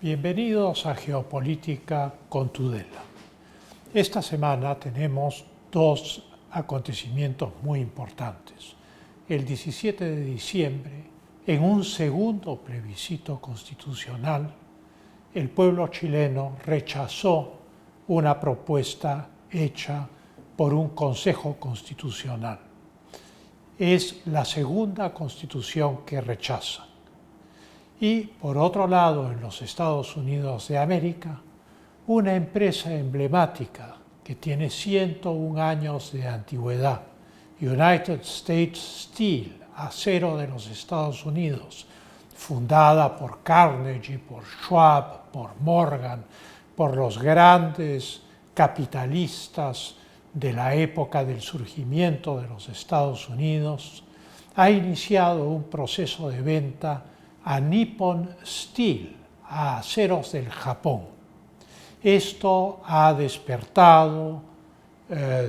Bienvenidos a Geopolítica con Tudela. Esta semana tenemos dos acontecimientos muy importantes. El 17 de diciembre, en un segundo plebiscito constitucional, el pueblo chileno rechazó una propuesta hecha por un Consejo Constitucional. Es la segunda constitución que rechaza. Y, por otro lado, en los Estados Unidos de América, una empresa emblemática que tiene 101 años de antigüedad, United States Steel, acero de los Estados Unidos, fundada por Carnegie, por Schwab, por Morgan, por los grandes capitalistas de la época del surgimiento de los Estados Unidos, ha iniciado un proceso de venta a Nippon Steel, a aceros del Japón. Esto ha despertado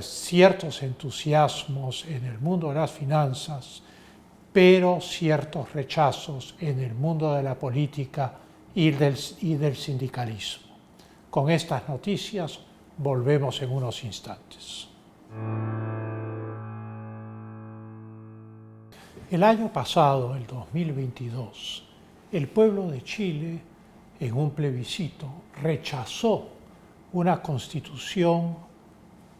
ciertos entusiasmos en el mundo de las finanzas, pero ciertos rechazos en el mundo de la política y del sindicalismo. Con estas noticias volvemos en unos instantes. El año pasado, el 2022, el pueblo de Chile, en un plebiscito, rechazó una constitución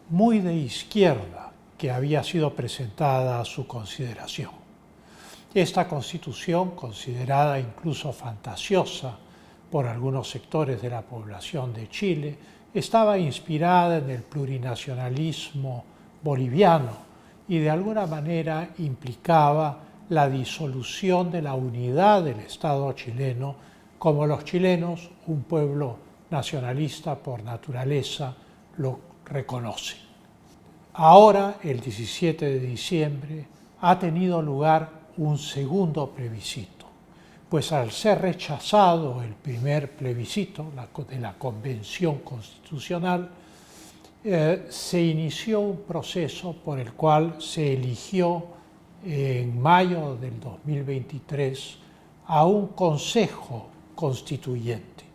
muy de izquierda que había sido presentada a su consideración. Esta constitución, considerada incluso fantasiosa por algunos sectores de la población de Chile, estaba inspirada en el plurinacionalismo boliviano y de alguna manera implicaba la disolución de la unidad del Estado chileno, como los chilenos, un pueblo nacionalista por naturaleza, lo reconocen. Ahora, el 17 de diciembre, ha tenido lugar un segundo plebiscito, pues al ser rechazado el primer plebiscito de la Convención Constitucional, se inició un proceso por el cual se eligió en mayo del 2023 a un Consejo Constituyente.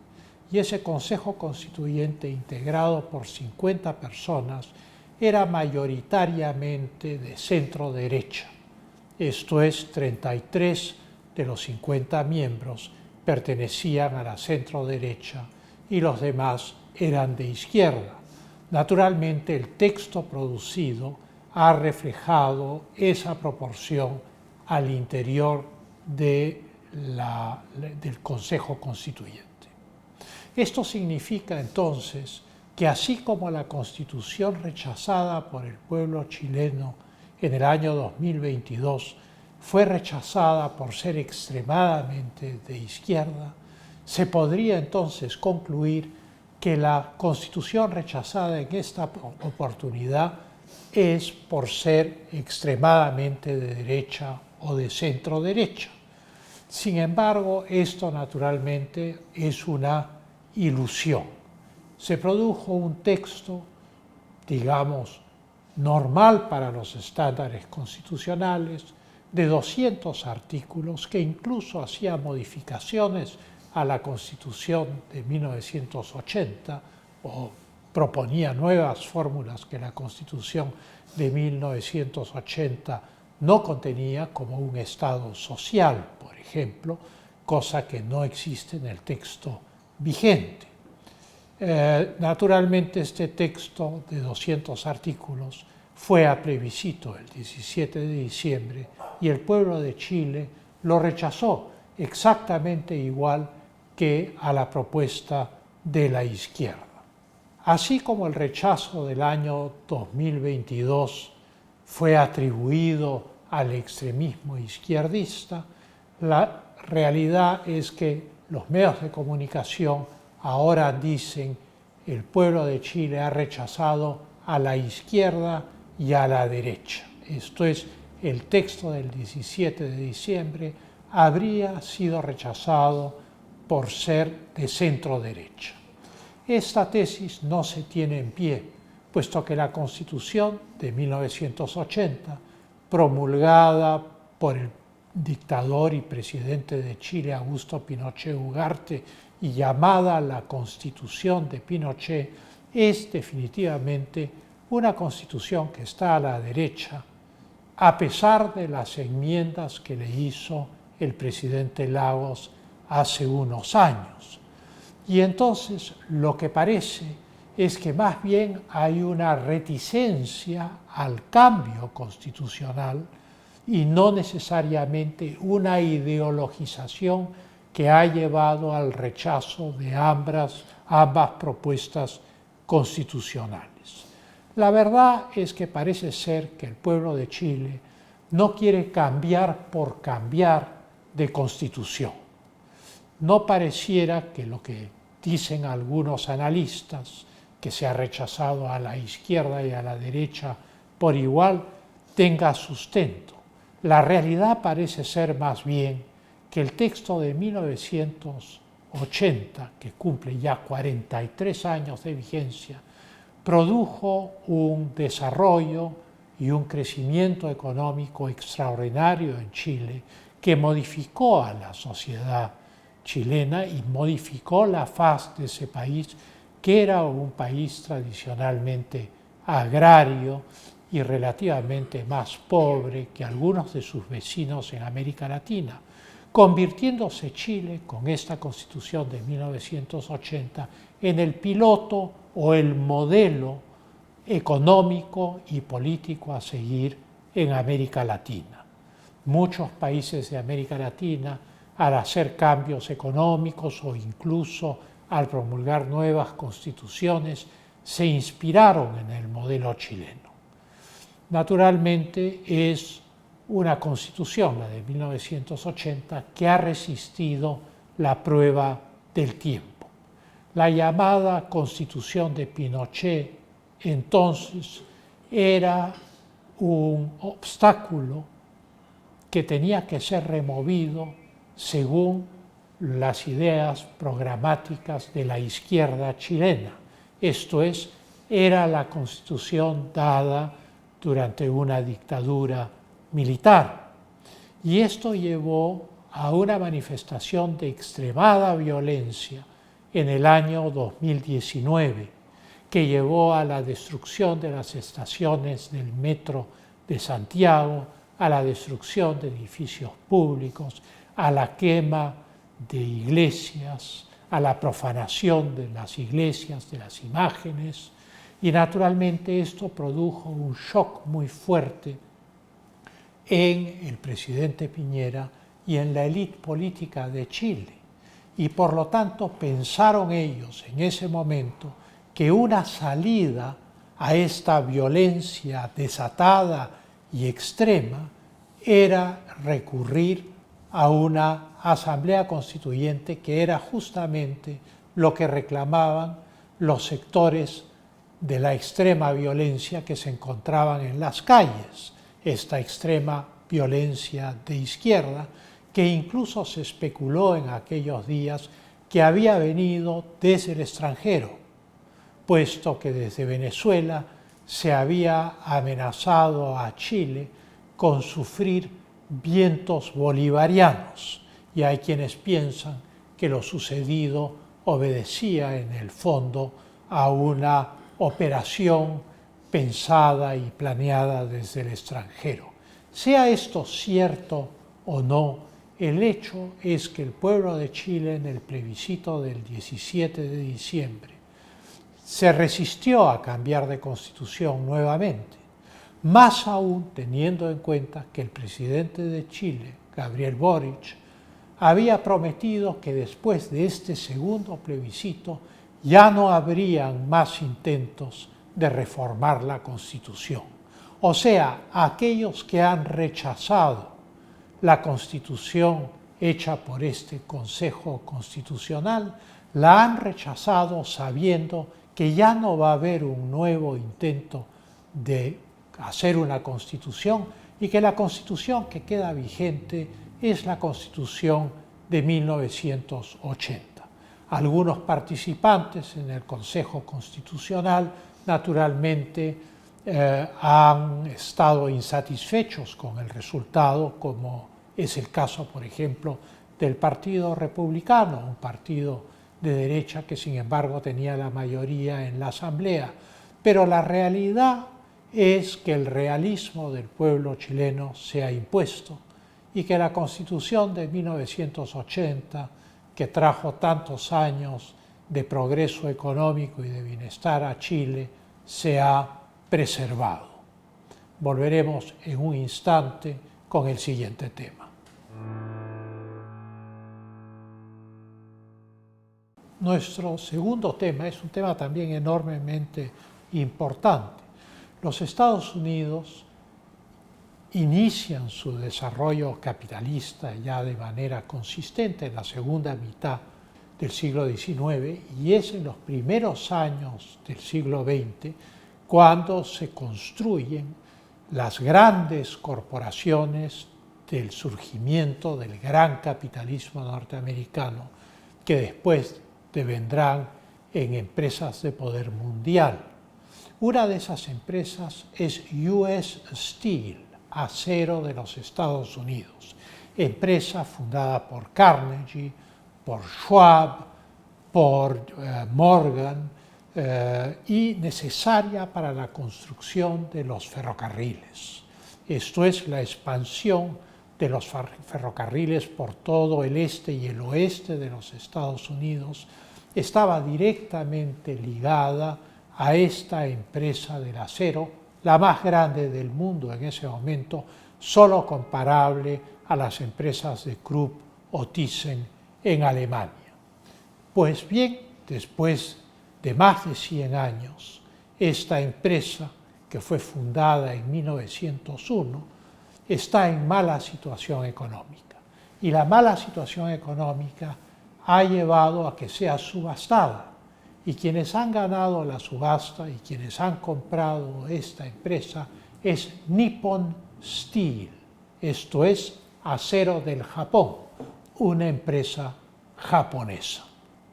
Y ese Consejo Constituyente, integrado por 50 personas, era mayoritariamente de centro-derecha. Esto es, 33 de los 50 miembros pertenecían a la centro-derecha y los demás eran de izquierda. Naturalmente, el texto producido ha reflejado esa proporción al interior del Consejo Constituyente. Esto significa entonces que así como la Constitución rechazada por el pueblo chileno en el año 2022 fue rechazada por ser extremadamente de izquierda, se podría entonces concluir que la Constitución rechazada en esta oportunidad es por ser extremadamente de derecha o de centro-derecha. Sin embargo, esto naturalmente es una ilusión. Se produjo un texto, digamos, normal para los estándares constitucionales, de 200 artículos que incluso hacía modificaciones a la Constitución de 1980 o proponía nuevas fórmulas que la Constitución de 1980 no contenía, como un Estado social, por ejemplo, cosa que no existe en el texto vigente. Naturalmente, este texto de 200 artículos fue a plebiscito el 17 de diciembre y el pueblo de Chile lo rechazó exactamente igual que a la propuesta de la izquierda. Así como el rechazo del año 2022 fue atribuido al extremismo izquierdista, la realidad es que los medios de comunicación ahora dicen que el pueblo de Chile ha rechazado a la izquierda y a la derecha. Esto es, el texto del 17 de diciembre habría sido rechazado por ser de centro-derecha. Esta tesis no se tiene en pie, puesto que la Constitución de 1980, promulgada por el dictador y presidente de Chile, Augusto Pinochet Ugarte, y llamada la Constitución de Pinochet es definitivamente una constitución que está a la derecha, a pesar de las enmiendas que le hizo el presidente Lagos hace unos años. Y entonces lo que parece es que más bien hay una reticencia al cambio constitucional y no necesariamente una ideologización que ha llevado al rechazo de ambas propuestas constitucionales. La verdad es que parece ser que el pueblo de Chile no quiere cambiar por cambiar de constitución. No pareciera que lo que dicen algunos analistas, que se ha rechazado a la izquierda y a la derecha por igual, tenga sustento. La realidad parece ser más bien que el texto de 1980, que cumple ya 43 años de vigencia, produjo un desarrollo y un crecimiento económico extraordinario en Chile que modificó a la sociedad chilena y modificó la faz de ese país, que era un país tradicionalmente agrario y relativamente más pobre que algunos de sus vecinos en América Latina, convirtiéndose Chile con esta Constitución de 1980 en el piloto o el modelo económico y político a seguir en América Latina. Muchos países de América Latina, al hacer cambios económicos o incluso al promulgar nuevas constituciones, se inspiraron en el modelo chileno. Naturalmente es una constitución, la de 1980, que ha resistido la prueba del tiempo. La llamada Constitución de Pinochet entonces era un obstáculo que tenía que ser removido según las ideas programáticas de la izquierda chilena. Esto es, era la constitución dada durante una dictadura militar. Y esto llevó a una manifestación de extremada violencia en el año 2019, que llevó a la destrucción de las estaciones del metro de Santiago, a la destrucción de edificios públicos, a la quema de iglesias, a la profanación de las iglesias, de las imágenes, y naturalmente esto produjo un shock muy fuerte en el presidente Piñera y en la élite política de Chile. Y por lo tanto pensaron ellos en ese momento que una salida a esta violencia desatada y extrema era recurrir a una asamblea constituyente, que era justamente lo que reclamaban los sectores de la extrema violencia que se encontraban en las calles, esta extrema violencia de izquierda, que incluso se especuló en aquellos días que había venido desde el extranjero, puesto que desde Venezuela se había amenazado a Chile con sufrir vientos bolivarianos, y hay quienes piensan que lo sucedido obedecía en el fondo a una operación pensada y planeada desde el extranjero. Sea esto cierto o no, el hecho es que el pueblo de Chile en el plebiscito del 17 de diciembre se resistió a cambiar de constitución nuevamente, más aún teniendo en cuenta que el presidente de Chile, Gabriel Boric, había prometido que después de este segundo plebiscito ya no habrían más intentos de reformar la Constitución. O sea, aquellos que han rechazado la Constitución hecha por este Consejo Constitucional, la han rechazado sabiendo que ya no va a haber un nuevo intento de hacer una Constitución y que la Constitución que queda vigente es la Constitución de 1980. Algunos participantes en el Consejo Constitucional naturalmente han estado insatisfechos con el resultado, como es el caso, por ejemplo, del Partido Republicano, un partido de derecha que sin embargo tenía la mayoría en la Asamblea. Pero la realidad es que el realismo del pueblo chileno se ha impuesto y que la Constitución de 1980, que trajo tantos años de progreso económico y de bienestar a Chile, se ha preservado. Volveremos en un instante con el siguiente tema. Nuestro segundo tema es un tema también enormemente importante. Los Estados Unidos inician su desarrollo capitalista ya de manera consistente en la segunda mitad del siglo XIX y es en los primeros años del siglo XX cuando se construyen las grandes corporaciones del surgimiento del gran capitalismo norteamericano que después devendrán en empresas de poder mundial. Una de esas empresas es US Steel, Acero de los Estados Unidos, empresa fundada por Carnegie, por Schwab, por Morgan y necesaria para la construcción de los ferrocarriles. Esto es la expansión de los ferrocarriles por todo el este y el oeste de los Estados Unidos estaba directamente ligada a esta empresa del acero, la más grande del mundo en ese momento, solo comparable a las empresas de Krupp o Thyssen en Alemania. Pues bien, después de más de 100 años, esta empresa, que fue fundada en 1901, está en mala situación económica. Y la mala situación económica ha llevado a que sea subastada. Y quienes han ganado la subasta y quienes han comprado esta empresa es Nippon Steel, esto es Acero del Japón, una empresa japonesa.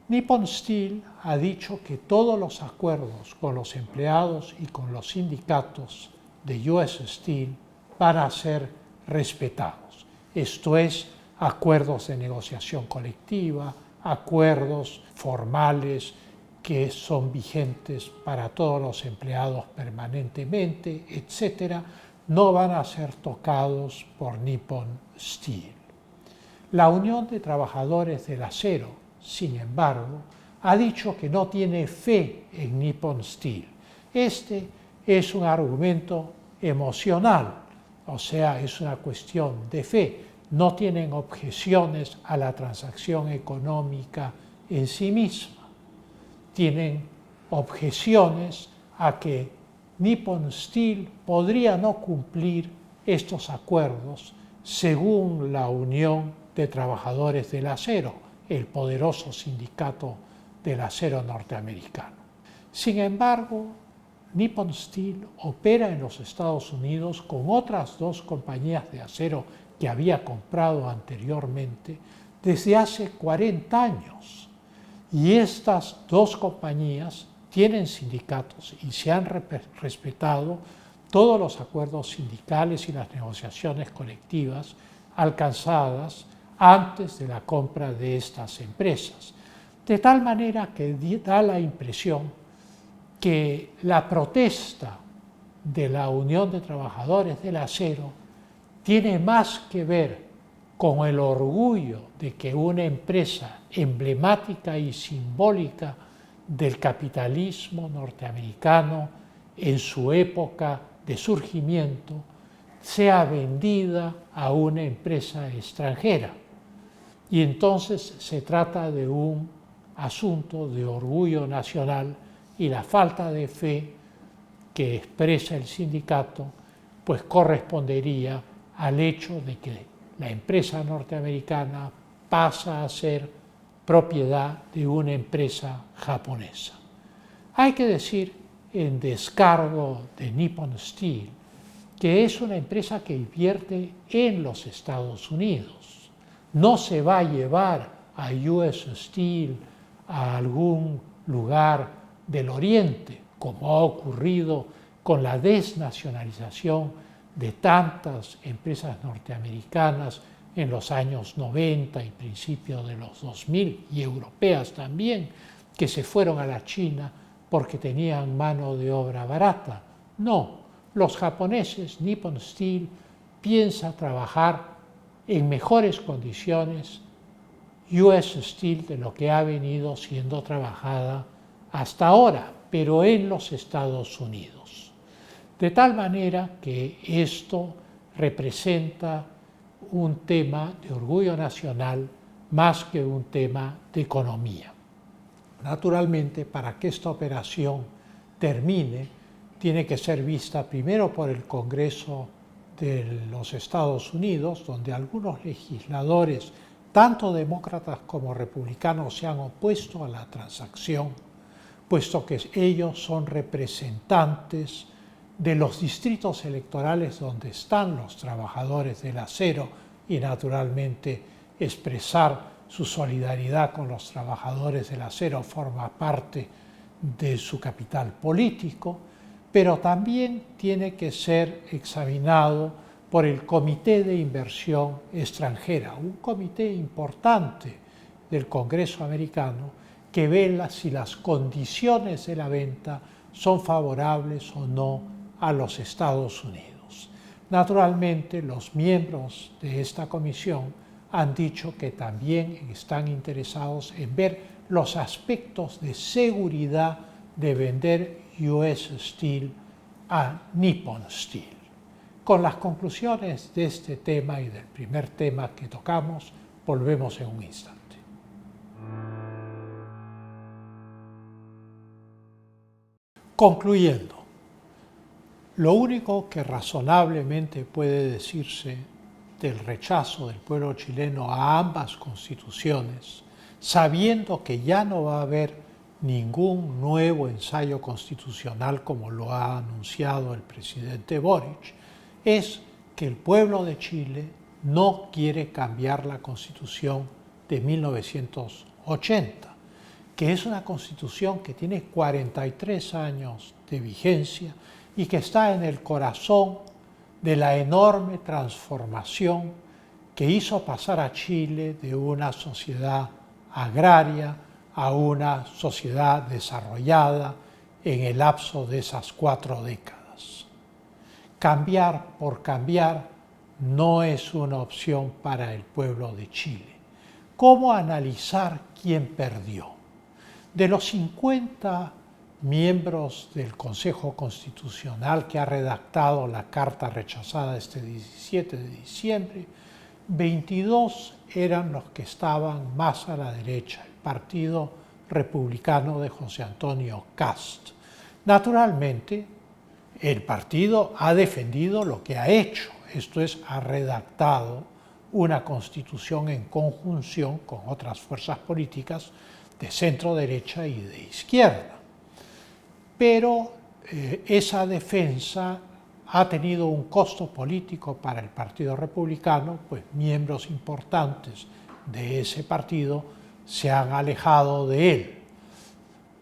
Nippon Steel ha dicho que todos los acuerdos con los empleados y con los sindicatos de US Steel van a ser respetados. Esto es, acuerdos de negociación colectiva, acuerdos formales que son vigentes para todos los empleados permanentemente, etc., no van a ser tocados por Nippon Steel. La Unión de Trabajadores del Acero, sin embargo, ha dicho que no tiene fe en Nippon Steel. Este es un argumento emocional, o sea, es una cuestión de fe. No tienen objeciones a la transacción económica en sí misma. Tienen objeciones a que Nippon Steel podría no cumplir estos acuerdos según la Unión de Trabajadores del Acero, el poderoso sindicato del acero norteamericano. Sin embargo, Nippon Steel opera en los Estados Unidos con otras dos compañías de acero que había comprado anteriormente desde hace 40 años. Y estas dos compañías tienen sindicatos y se han respetado todos los acuerdos sindicales y las negociaciones colectivas alcanzadas antes de la compra de estas empresas. De tal manera que da la impresión que la protesta de la Unión de Trabajadores del Acero tiene más que ver con el orgullo de que una empresa emblemática y simbólica del capitalismo norteamericano en su época de surgimiento sea vendida a una empresa extranjera. Y entonces se trata de un asunto de orgullo nacional y la falta de fe que expresa el sindicato, pues correspondería al hecho de que la empresa norteamericana pasa a ser propiedad de una empresa japonesa. Hay que decir, en descargo de Nippon Steel, que es una empresa que invierte en los Estados Unidos. No se va a llevar a US Steel a algún lugar del Oriente, como ha ocurrido con la desnacionalización de tantas empresas norteamericanas en los años 90 y principios de los 2000, y europeas también, que se fueron a la China porque tenían mano de obra barata. No, los japoneses, Nippon Steel, piensa trabajar en mejores condiciones US Steel de lo que ha venido siendo trabajada hasta ahora, pero en los Estados Unidos. De tal manera que esto representa un tema de orgullo nacional más que un tema de economía. Naturalmente, para que esta operación termine, tiene que ser vista primero por el Congreso de los Estados Unidos, donde algunos legisladores, tanto demócratas como republicanos, se han opuesto a la transacción, puesto que ellos son representantes de los distritos electorales donde están los trabajadores del acero y naturalmente expresar su solidaridad con los trabajadores del acero forma parte de su capital político, pero también tiene que ser examinado por el Comité de Inversión Extranjera, un comité importante del Congreso americano que vela si las condiciones de la venta son favorables o no a los Estados Unidos. Naturalmente, los miembros de esta comisión han dicho que también están interesados en ver los aspectos de seguridad de vender US Steel a Nippon Steel. Con las conclusiones de este tema y del primer tema que tocamos, volvemos en un instante. Concluyendo, lo único que razonablemente puede decirse del rechazo del pueblo chileno a ambas constituciones, sabiendo que ya no va a haber ningún nuevo ensayo constitucional como lo ha anunciado el presidente Boric, es que el pueblo de Chile no quiere cambiar la Constitución de 1980, que es una Constitución que tiene 43 años de vigencia y que está en el corazón de la enorme transformación que hizo pasar a Chile de una sociedad agraria a una sociedad desarrollada en el lapso de esas 4 décadas. Cambiar por cambiar no es una opción para el pueblo de Chile. ¿Cómo analizar quién perdió? De los 50 miembros del Consejo Constitucional que ha redactado la carta rechazada este 17 de diciembre, 22 eran los que estaban más a la derecha, el Partido Republicano de José Antonio Kast. Naturalmente, el partido ha defendido lo que ha hecho, esto es, ha redactado una constitución en conjunción con otras fuerzas políticas de centro derecha y de izquierda. Pero esa defensa ha tenido un costo político para el Partido Republicano, pues miembros importantes de ese partido se han alejado de él.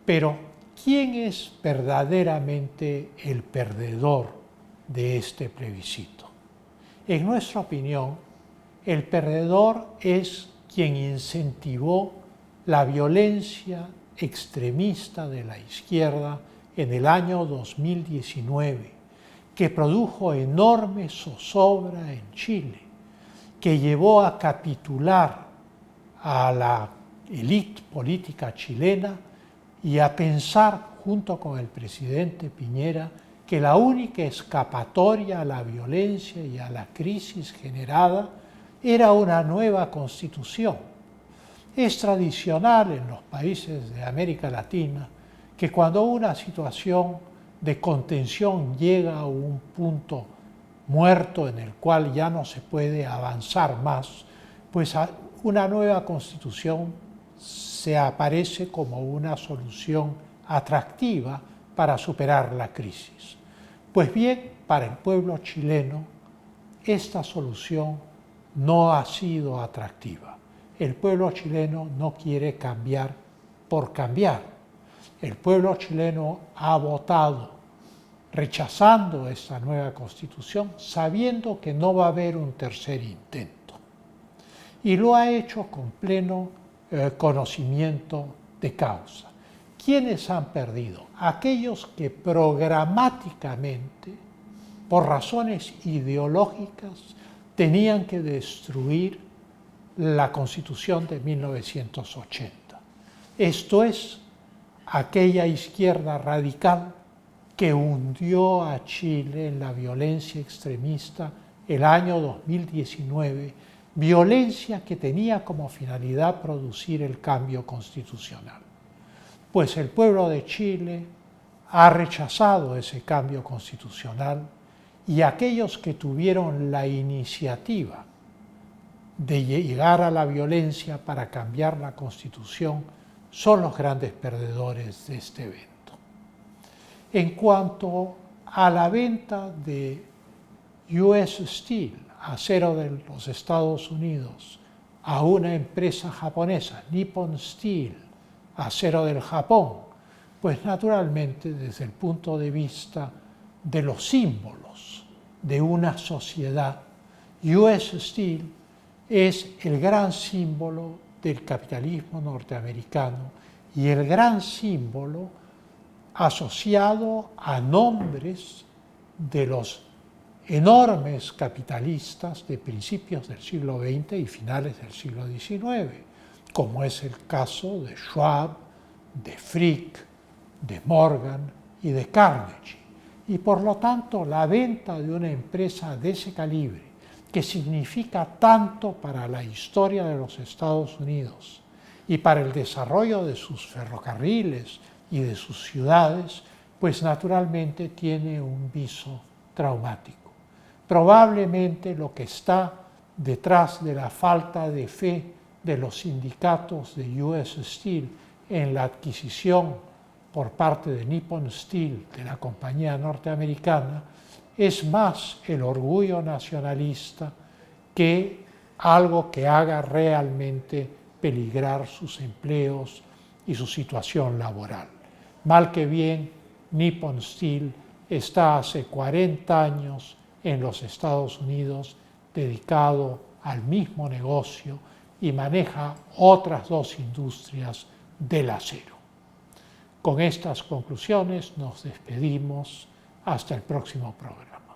Pero, ¿quién es verdaderamente el perdedor de este plebiscito? En nuestra opinión, el perdedor es quien incentivó la violencia extremista de la izquierda en el año 2019, que produjo enorme zozobra en Chile, que llevó a capitular a la élite política chilena y a pensar, junto con el presidente Piñera, que la única escapatoria a la violencia y a la crisis generada era una nueva constitución. Es tradicional en los países de América Latina que cuando una situación de contención llega a un punto muerto en el cual ya no se puede avanzar más, pues una nueva constitución se aparece como una solución atractiva para superar la crisis. Pues bien, para el pueblo chileno, esta solución no ha sido atractiva. El pueblo chileno no quiere cambiar por cambiar. El pueblo chileno ha votado rechazando esta nueva constitución, sabiendo que no va a haber un tercer intento. y lo ha hecho con pleno conocimiento de causa. ¿Quiénes han perdido? Aquellos que programáticamente, por razones ideológicas, tenían que destruir la Constitución de 1980. Esto es aquella izquierda radical que hundió a Chile en la violencia extremista el año 2019, violencia que tenía como finalidad producir el cambio constitucional. Pues el pueblo de Chile ha rechazado ese cambio constitucional y aquellos que tuvieron la iniciativa de llegar a la violencia para cambiar la Constitución son los grandes perdedores de este evento. En cuanto a la venta de US Steel, acero de los Estados Unidos, a una empresa japonesa, Nippon Steel, acero del Japón, pues naturalmente desde el punto de vista de los símbolos de una sociedad, US Steel es el gran símbolo del capitalismo norteamericano y el gran símbolo asociado a nombres de los enormes capitalistas de principios del siglo XX y finales del siglo XIX, como es el caso de Schwab, de Frick, de Morgan y de Carnegie. Y por lo tanto, la venta de una empresa de ese calibre, que significa tanto para la historia de los Estados Unidos y para el desarrollo de sus ferrocarriles y de sus ciudades, pues naturalmente tiene un viso traumático. Probablemente lo que está detrás de la falta de fe de los sindicatos de US Steel en la adquisición por parte de Nippon Steel de la compañía norteamericana es más el orgullo nacionalista que algo que haga realmente peligrar sus empleos y su situación laboral. Mal que bien, Nippon Steel está hace 40 años en los Estados Unidos dedicado al mismo negocio y maneja otras dos industrias del acero. Con estas conclusiones nos despedimos hasta el próximo programa.